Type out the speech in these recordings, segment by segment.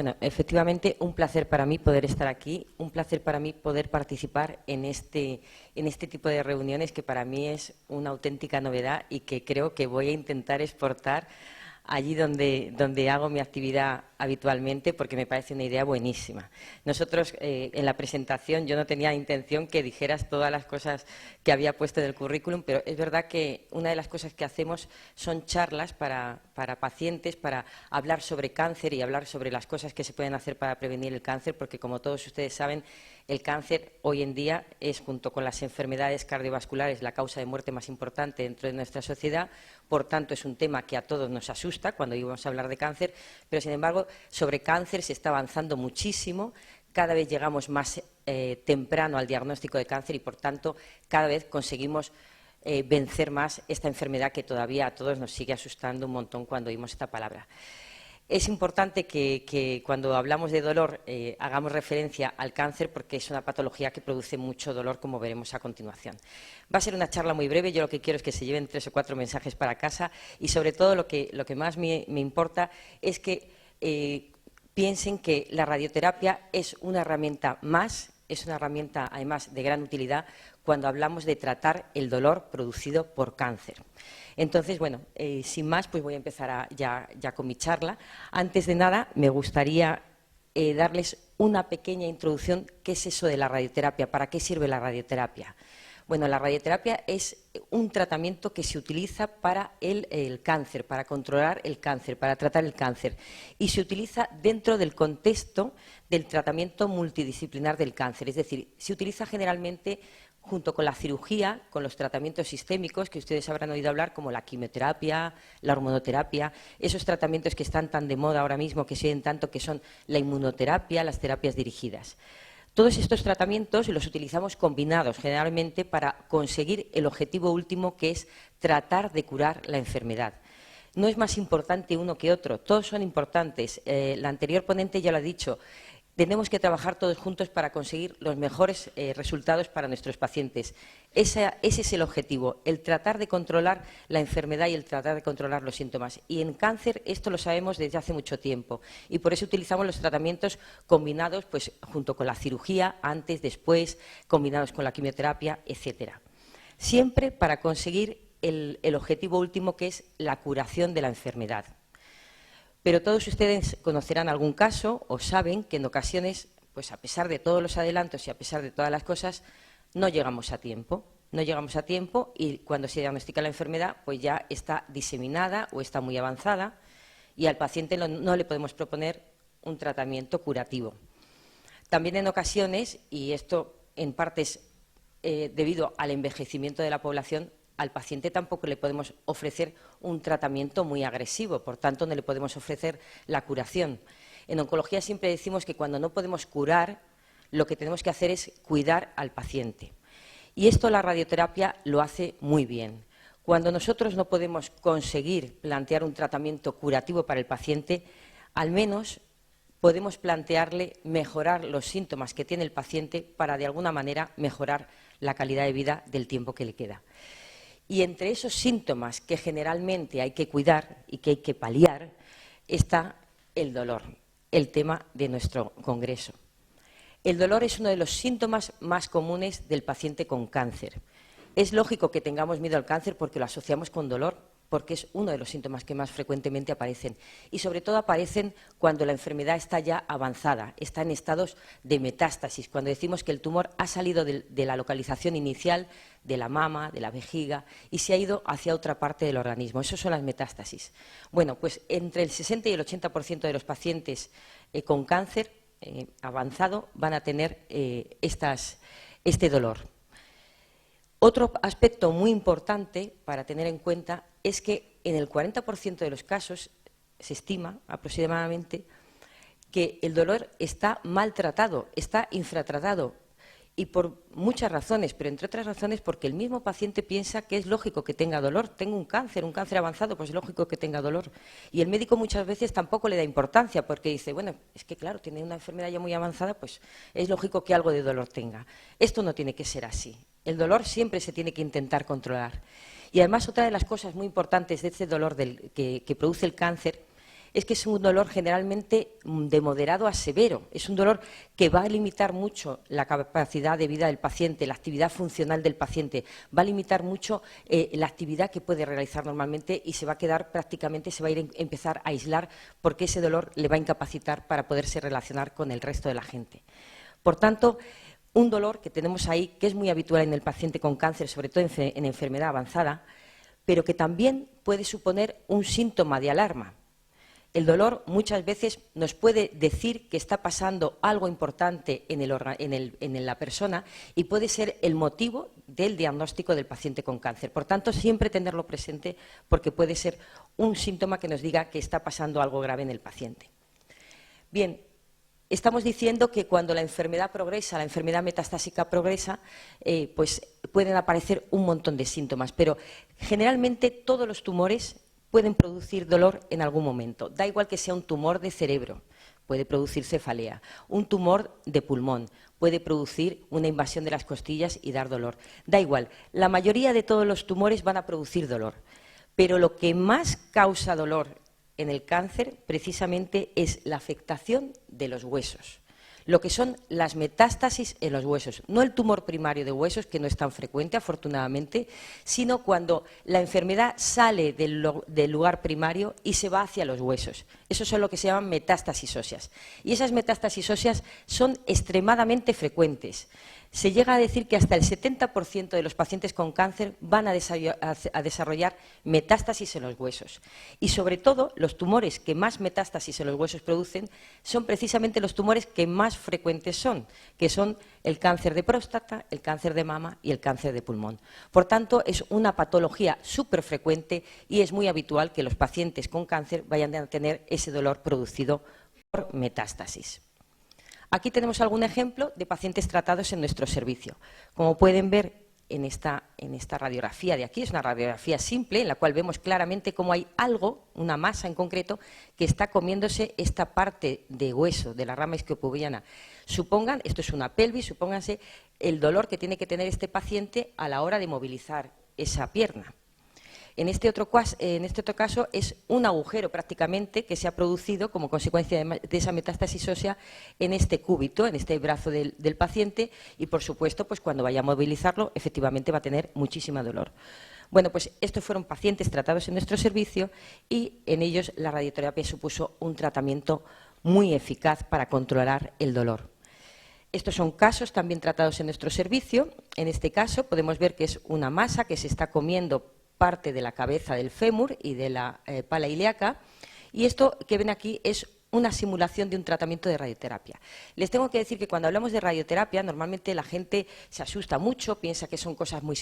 Bueno, efectivamente, un placer para mí poder estar aquí, un placer para mí poder participar en este tipo de reuniones que para mí es una auténtica novedad y que creo que voy a intentar exportar allí donde hago mi actividad habitualmente, porque me parece una idea buenísima. Nosotros, en la presentación, yo no tenía intención que dijeras todas las cosas que había puesto en el currículum, pero es verdad que una de las cosas que hacemos son charlas para pacientes, para hablar sobre cáncer y hablar sobre las cosas que se pueden hacer para prevenir el cáncer, porque como todos ustedes saben, el cáncer hoy en día es, junto con las enfermedades cardiovasculares, la causa de muerte más importante dentro de nuestra sociedad. Por tanto, es un tema que a todos nos asusta cuando íbamos a hablar de cáncer, pero sin embargo, sobre cáncer se está avanzando muchísimo. Cada vez llegamos más temprano al diagnóstico de cáncer y, por tanto, cada vez conseguimos vencer más esta enfermedad que todavía a todos nos sigue asustando un montón cuando oímos esta palabra. Es importante que cuando hablamos de dolor hagamos referencia al cáncer, porque es una patología que produce mucho dolor, como veremos a continuación. Va a ser una charla muy breve. Yo lo que quiero es que se lleven 3 o 4 mensajes para casa y, sobre todo, lo que más me importa es que piensen que la radioterapia es una herramienta más, es una herramienta además de gran utilidad cuando hablamos de tratar el dolor producido por cáncer. Entonces, bueno, sin más, pues voy a empezar ya con mi charla. Antes de nada, me gustaría darles una pequeña introducción. ¿Qué es eso de la radioterapia? ¿Para qué sirve la radioterapia? Bueno, la radioterapia es un tratamiento que se utiliza para el cáncer, para controlar el cáncer, para tratar el cáncer. Y se utiliza dentro del contexto del tratamiento multidisciplinar del cáncer. Es decir, se utiliza generalmente junto con la cirugía, con los tratamientos sistémicos que ustedes habrán oído hablar, como la quimioterapia, la hormonoterapia, esos tratamientos que están tan de moda ahora mismo, que se oyen tanto, que son la inmunoterapia, las terapias dirigidas. Todos estos tratamientos los utilizamos combinados generalmente para conseguir el objetivo último, que es tratar de curar la enfermedad. No es más importante uno que otro, todos son importantes. La anterior ponente ya lo ha dicho. Tenemos que trabajar todos juntos para conseguir los mejores resultados para nuestros pacientes. Ese es el objetivo, el tratar de controlar la enfermedad y el tratar de controlar los síntomas. Y en cáncer esto lo sabemos desde hace mucho tiempo y por eso utilizamos los tratamientos combinados, pues, junto con la cirugía, antes, después, combinados con la quimioterapia, etcétera. Siempre para conseguir el objetivo último, que es la curación de la enfermedad. Pero todos ustedes conocerán algún caso o saben que en ocasiones, pues a pesar de todos los adelantos y a pesar de todas las cosas, no llegamos a tiempo. No llegamos a tiempo y cuando se diagnostica la enfermedad, pues ya está diseminada o está muy avanzada y al paciente no le podemos proponer un tratamiento curativo. También en ocasiones, y esto en parte es debido al envejecimiento de la población, al paciente tampoco le podemos ofrecer un tratamiento muy agresivo, por tanto no le podemos ofrecer la curación. En oncología siempre decimos que cuando no podemos curar, lo que tenemos que hacer es cuidar al paciente. Y esto la radioterapia lo hace muy bien. Cuando nosotros no podemos conseguir plantear un tratamiento curativo para el paciente, al menos podemos plantearle mejorar los síntomas que tiene el paciente para, de alguna manera, mejorar la calidad de vida del tiempo que le queda. Y entre esos síntomas que generalmente hay que cuidar y que hay que paliar está el dolor, el tema de nuestro congreso. El dolor es uno de los síntomas más comunes del paciente con cáncer. Es lógico que tengamos miedo al cáncer porque lo asociamos con dolor, porque es uno de los síntomas que más frecuentemente aparecen. Y sobre todo aparecen cuando la enfermedad está ya avanzada, está en estados de metástasis, cuando decimos que el tumor ha salido de la localización inicial de la mama, de la vejiga, y se ha ido hacia otra parte del organismo. Eso son las metástasis. Bueno, pues entre el 60 y el 80% de los pacientes con cáncer avanzado van a tener este dolor. Otro aspecto muy importante para tener en cuenta es que en el 40% de los casos se estima aproximadamente que el dolor está maltratado, está infratratado, y por muchas razones, pero entre otras razones porque el mismo paciente piensa que es lógico que tenga dolor. Tengo un cáncer avanzado, pues es lógico que tenga dolor. Y el médico muchas veces tampoco le da importancia porque dice, bueno, es que claro, tiene una enfermedad ya muy avanzada, pues es lógico que algo de dolor tenga. Esto no tiene que ser así. El dolor siempre se tiene que intentar controlar. Y además otra de las cosas muy importantes de este dolor que produce el cáncer es que es un dolor generalmente de moderado a severo. Es un dolor que va a limitar mucho la capacidad de vida del paciente, la actividad funcional del paciente, va a limitar mucho la actividad que puede realizar normalmente y se va a quedar prácticamente, se va a empezar a aislar porque ese dolor le va a incapacitar para poderse relacionar con el resto de la gente. Por tanto, un dolor que tenemos ahí, que es muy habitual en el paciente con cáncer, sobre todo en enfermedad avanzada, pero que también puede suponer un síntoma de alarma. El dolor muchas veces nos puede decir que está pasando algo importante en la persona y puede ser el motivo del diagnóstico del paciente con cáncer. Por tanto, siempre tenerlo presente porque puede ser un síntoma que nos diga que está pasando algo grave en el paciente. Bien, estamos diciendo que cuando la enfermedad progresa, la enfermedad metastásica progresa, pues pueden aparecer un montón de síntomas, pero generalmente todos los tumores pueden producir dolor en algún momento. Da igual que sea un tumor de cerebro, puede producir cefalea, un tumor de pulmón, puede producir una invasión de las costillas y dar dolor. Da igual, la mayoría de todos los tumores van a producir dolor, pero lo que más causa dolor en el cáncer precisamente es la afectación de los huesos, lo que son las metástasis en los huesos, no el tumor primario de huesos, que no es tan frecuente afortunadamente, sino cuando la enfermedad sale del lugar primario y se va hacia los huesos. Eso son lo que se llaman metástasis óseas. Y esas metástasis óseas son extremadamente frecuentes. Se llega a decir que hasta el 70% de los pacientes con cáncer van a desarrollar metástasis en los huesos. Y sobre todo, los tumores que más metástasis en los huesos producen son precisamente los tumores que más frecuentes son, que son el cáncer de próstata, el cáncer de mama y el cáncer de pulmón. Por tanto, es una patología súper frecuente y es muy habitual que los pacientes con cáncer vayan a tener ese dolor producido por metástasis. Aquí tenemos algún ejemplo de pacientes tratados en nuestro servicio. Como pueden ver en esta radiografía de aquí, es una radiografía simple en la cual vemos claramente cómo hay algo, una masa en concreto, que está comiéndose esta parte de hueso de la rama isquiopubiana. Supongan, esto es una pelvis, supónganse el dolor que tiene que tener este paciente a la hora de movilizar esa pierna. En este otro caso es un agujero prácticamente que se ha producido como consecuencia de esa metástasis ósea en este cúbito, en este brazo del paciente y, por supuesto, pues cuando vaya a movilizarlo, efectivamente va a tener muchísimo dolor. Bueno, pues estos fueron pacientes tratados en nuestro servicio y en ellos la radioterapia supuso un tratamiento muy eficaz para controlar el dolor. Estos son casos también tratados en nuestro servicio. En este caso podemos ver que es una masa que se está comiendo parte de la cabeza del fémur y de la pala ilíaca, y esto que ven aquí es una simulación de un tratamiento de radioterapia. Les tengo que decir que cuando hablamos de radioterapia, normalmente la gente se asusta mucho, piensa que son cosas muy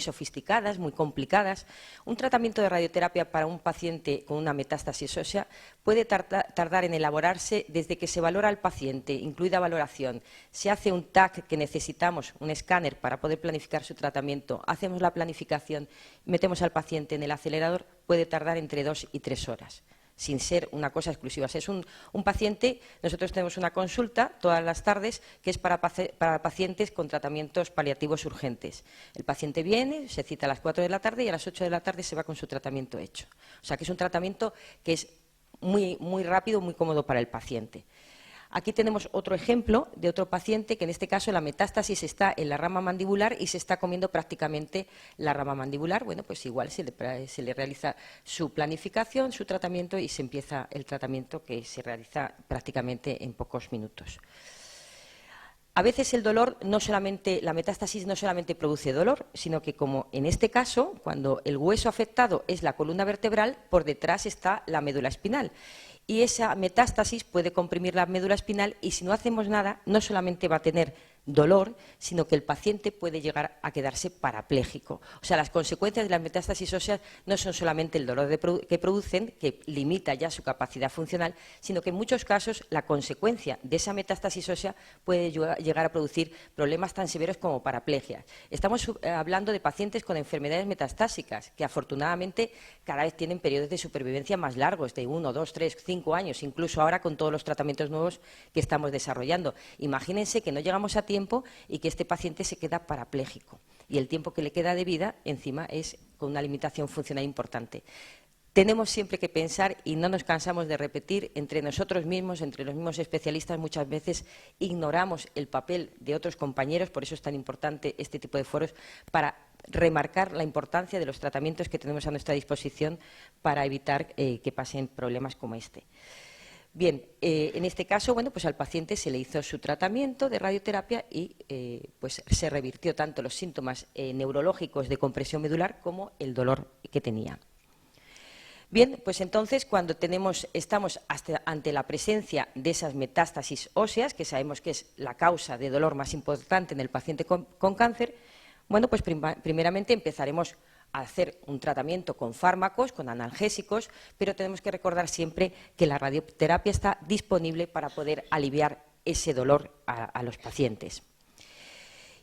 sofisticadas, muy complicadas. Un tratamiento de radioterapia para un paciente con una metástasis ósea puede tardar en elaborarse desde que se valora al paciente, incluida valoración. Se hace un TAC que necesitamos, un escáner para poder planificar su tratamiento, hacemos la planificación, metemos al paciente en el acelerador, puede tardar entre 2 y 3 horas. Sin ser una cosa exclusiva. Es un paciente, nosotros tenemos una consulta todas las tardes que es para pacientes con tratamientos paliativos urgentes. El paciente viene, se cita a las 4 de la tarde y a las 8 de la tarde se va con su tratamiento hecho. O sea que es un tratamiento que es muy, muy rápido, muy cómodo para el paciente. Aquí tenemos otro ejemplo de otro paciente que en este caso la metástasis está en la rama mandibular y se está comiendo prácticamente la rama mandibular. Bueno, pues igual se le realiza su planificación, su tratamiento y se empieza el tratamiento que se realiza prácticamente en pocos minutos. A veces el dolor, la metástasis no solamente produce dolor, sino que como en este caso, cuando el hueso afectado es la columna vertebral, por detrás está la médula espinal. Y esa metástasis puede comprimir la médula espinal y si no hacemos nada, no solamente va a tener dolor, sino que el paciente puede llegar a quedarse parapléjico. O sea, las consecuencias de las metástasis óseas no son solamente el dolor que producen, que limita ya su capacidad funcional, sino que en muchos casos la consecuencia de esa metástasis ósea puede llegar a producir problemas tan severos como paraplegia. Estamos hablando de pacientes con enfermedades metastásicas, que afortunadamente cada vez tienen periodos de supervivencia más largos, de 1, 2, 3, 5 años, incluso ahora con todos los tratamientos nuevos que estamos desarrollando. Imagínense que no llegamos a tiempo y que este paciente se queda parapléjico y el tiempo que le queda de vida encima es con una limitación funcional importante. tenemos siempre que pensar, y no nos cansamos de repetir, entre nosotros mismos, entre los mismos especialistas, muchas veces ignoramos el papel de otros compañeros, por eso es tan importante este tipo de foros, para remarcar la importancia de los tratamientos que tenemos a nuestra disposición para evitar que pasen problemas como este. Bien, en este caso, bueno, pues al paciente se le hizo su tratamiento de radioterapia y pues se revirtió tanto los síntomas neurológicos de compresión medular como el dolor que tenía. Bien, pues entonces cuando estamos ante la presencia de esas metástasis óseas, que sabemos que es la causa de dolor más importante en el paciente con cáncer, bueno, pues primeramente empezaremos a hacer un tratamiento con fármacos, con analgésicos, pero tenemos que recordar siempre que la radioterapia está disponible para poder aliviar ese dolor a los pacientes.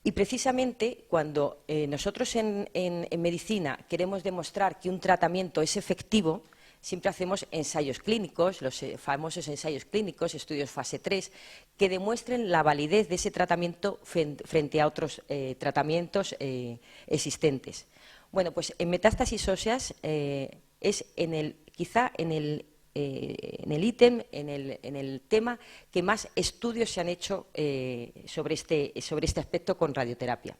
Y precisamente cuando nosotros en medicina queremos demostrar que un tratamiento es efectivo, siempre hacemos ensayos clínicos, los famosos ensayos clínicos, estudios fase 3, que demuestren la validez de ese tratamiento frente a otros tratamientos existentes. Bueno, pues en metástasis óseas es quizá en el ítem, en el tema que más estudios se han hecho sobre este aspecto con radioterapia.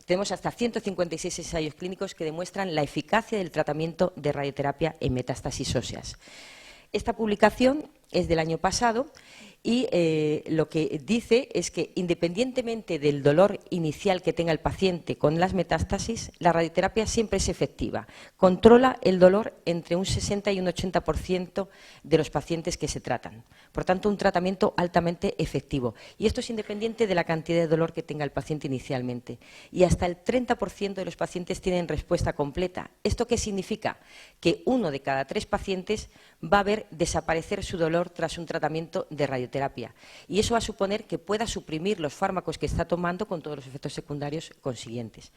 Tenemos hasta 156 ensayos clínicos que demuestran la eficacia del tratamiento de radioterapia en metástasis óseas. Esta publicación es del año pasado y lo que dice es que independientemente del dolor inicial que tenga el paciente con las metástasis, la radioterapia siempre es efectiva. Controla el dolor entre un 60 y un 80% de los pacientes que se tratan. Por tanto, un tratamiento altamente efectivo. Y esto es independiente de la cantidad de dolor que tenga el paciente inicialmente. Y hasta el 30% de los pacientes tienen respuesta completa. ¿Esto qué significa? Que 1 de cada 3 pacientes va a ver desaparecer su dolor tras un tratamiento de radioterapia. Y eso va a suponer que pueda suprimir los fármacos que está tomando con todos los efectos secundarios consiguientes.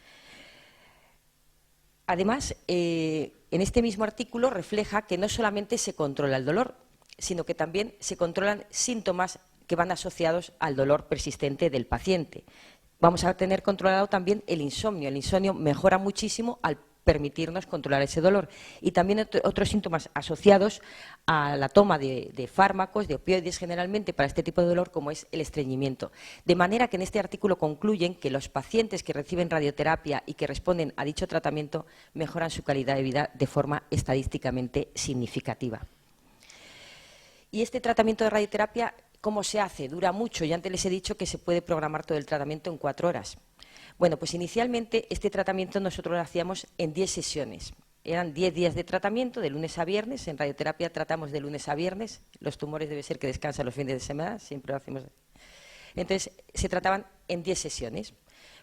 Además, en este mismo artículo refleja que no solamente se controla el dolor, sino que también se controlan síntomas que van asociados al dolor persistente del paciente. Vamos a tener controlado también el insomnio. El insomnio mejora muchísimo al permitirnos controlar ese dolor. Y también otros síntomas asociados a la toma de fármacos, de opioides generalmente para este tipo de dolor, como es el estreñimiento. De manera que en este artículo concluyen que los pacientes que reciben radioterapia y que responden a dicho tratamiento mejoran su calidad de vida de forma estadísticamente significativa. Y este tratamiento de radioterapia, ¿cómo se hace? Dura mucho y antes les he dicho que se puede programar todo el tratamiento en 4 horas. Bueno, pues inicialmente este tratamiento nosotros lo hacíamos en 10 sesiones. Eran 10 días de tratamiento, de lunes a viernes. En radioterapia tratamos de lunes a viernes. Los tumores debe ser que descansan los fines de semana, siempre lo hacemos. Entonces, se trataban en 10 sesiones.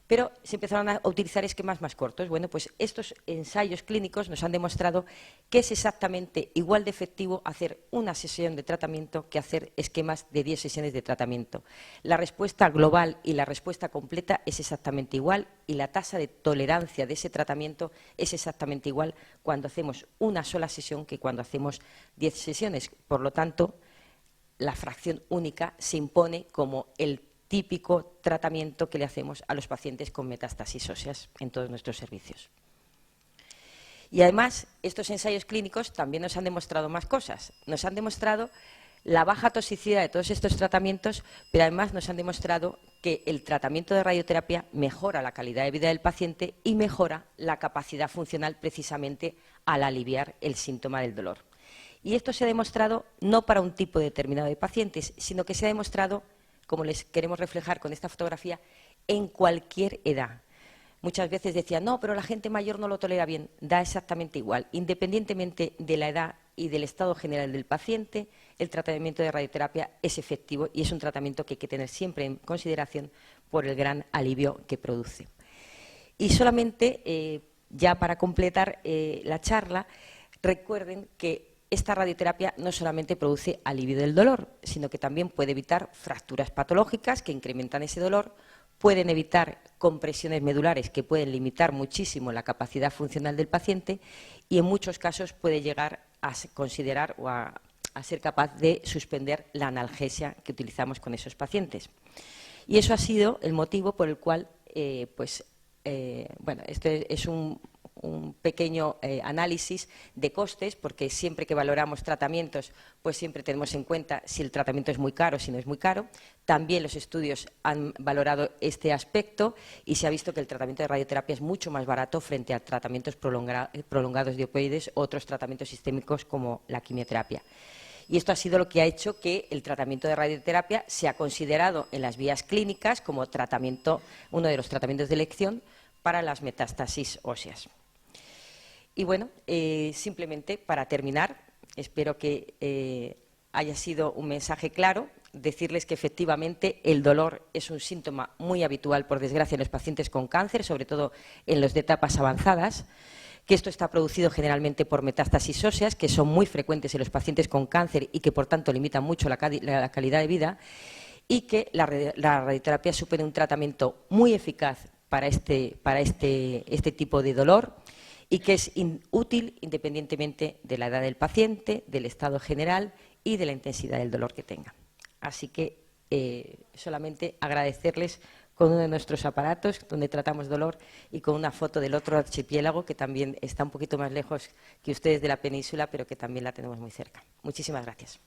Pero se empezaron a utilizar esquemas más cortos. Bueno, pues estos ensayos clínicos nos han demostrado que es exactamente igual de efectivo hacer una sesión de tratamiento que hacer esquemas de 10 sesiones de tratamiento. La respuesta global y la respuesta completa es exactamente igual y la tasa de tolerancia de ese tratamiento es exactamente igual cuando hacemos una sola sesión que cuando hacemos 10 sesiones. Por lo tanto, la fracción única se impone como el típico tratamiento que le hacemos a los pacientes con metástasis óseas en todos nuestros servicios. Y además, estos ensayos clínicos también nos han demostrado más cosas. Nos han demostrado la baja toxicidad de todos estos tratamientos, pero además nos han demostrado que el tratamiento de radioterapia mejora la calidad de vida del paciente y mejora la capacidad funcional precisamente al aliviar el síntoma del dolor. Y esto se ha demostrado no para un tipo determinado de pacientes, sino que se ha demostrado, como les queremos reflejar con esta fotografía, en cualquier edad. Muchas veces decían, no, pero la gente mayor no lo tolera bien. Da exactamente igual. Independientemente de la edad y del estado general del paciente, el tratamiento de radioterapia es efectivo y es un tratamiento que hay que tener siempre en consideración por el gran alivio que produce. Y solamente, ya para completar la charla, recuerden que esta radioterapia no solamente produce alivio del dolor, sino que también puede evitar fracturas patológicas que incrementan ese dolor, pueden evitar compresiones medulares que pueden limitar muchísimo la capacidad funcional del paciente y en muchos casos puede llegar a considerar o a ser capaz de suspender la analgesia que utilizamos con esos pacientes. Y eso ha sido el motivo por el cual, bueno, este es un un pequeño análisis de costes, porque siempre que valoramos tratamientos, pues siempre tenemos en cuenta si el tratamiento es muy caro o si no es muy caro. También los estudios han valorado este aspecto y se ha visto que el tratamiento de radioterapia es mucho más barato frente a tratamientos prolongados de opioides u otros tratamientos sistémicos como la quimioterapia. Y esto ha sido lo que ha hecho que el tratamiento de radioterapia sea considerado en las vías clínicas como uno de los tratamientos de elección para las metástasis óseas. Y bueno, simplemente para terminar, espero que haya sido un mensaje claro, decirles que efectivamente el dolor es un síntoma muy habitual, por desgracia, en los pacientes con cáncer, sobre todo en los de etapas avanzadas, que esto está producido generalmente por metástasis óseas, que son muy frecuentes en los pacientes con cáncer y que, por tanto, limitan mucho la calidad de vida, y que la radioterapia supone un tratamiento muy eficaz para este tipo de dolor y que es útil independientemente de la edad del paciente, del estado general y de la intensidad del dolor que tenga. Así que solamente agradecerles con uno de nuestros aparatos donde tratamos dolor y con una foto del otro archipiélago que también está un poquito más lejos que ustedes de la península, pero que también la tenemos muy cerca. Muchísimas gracias.